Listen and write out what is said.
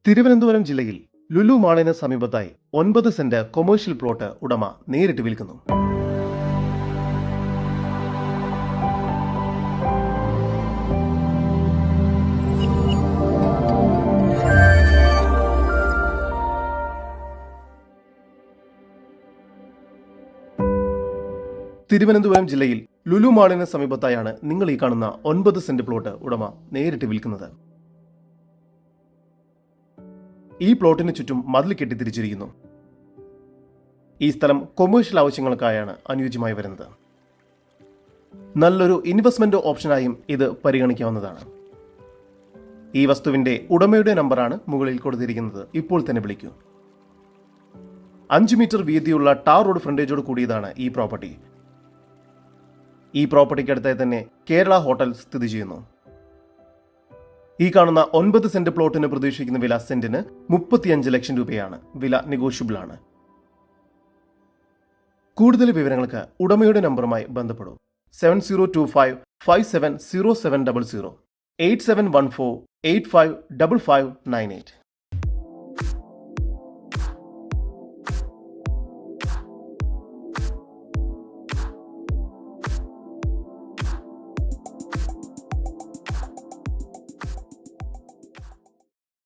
തിരുവനന്തപുരം ജില്ലയിൽ ലുലു മാളിന് സമീപത്തായി 9 saint commercial plot ഉടമ നേരിട്ട് വിൽക്കുന്നു. തിരുവനന്തപുരം ജില്ലയിൽ ലുലു മാളിന് സമീപത്തായാണ് നിങ്ങൾ ഈ കാണുന്ന 9 സെന്റ് പ്ലോട്ട് ഉടമ നേരിട്ട് വിൽക്കുന്നത്. ഈ പ്ലോട്ടിന് ചുറ്റും മതിൽ കെട്ടി തിരിച്ചിരിക്കുന്നു. ഈ സ്ഥലം കൊമേഴ്ഷ്യൽ ആവശ്യങ്ങൾക്കായാണ് അനുയോജ്യമായി വരുന്നത്. നല്ലൊരു ഇൻവെസ്റ്റ്മെന്റ് ഓപ്ഷനായും ഇത് പരിഗണിക്കാവുന്നതാണ്. ഈ വസ്തുവിന്റെ ഉടമയുടെ നമ്പറാണ് മുകളിൽ കൊടുത്തിരിക്കുന്നത്. ഇപ്പോൾ തന്നെ വിളിക്കൂ. 5 മീറ്റർ വീതിയുള്ള ടാർ റോഡ് ഫ്രണ്ടേജോട് കൂടിയതാണ് ഈ പ്രോപ്പർട്ടി. ഈ പ്രോപ്പർട്ടിക്ക് അടുത്തായി തന്നെ കേരള ഹോട്ടൽ സ്ഥിതി ചെയ്യുന്നു. ഈ കാണുന്ന 9 സെന്റ് പ്ലോട്ടിന് പ്രതീക്ഷിക്കുന്ന വില സെന്റിന് 35 ലക്ഷം രൂപയാണ്. വില നെഗോഷ്യബിൾ ആണ്. കൂടുതൽ വിവരങ്ങൾക്ക് ഉടമയുടെ നമ്പറുമായി ബന്ധപ്പെടൂ. 7025570700 8714855598.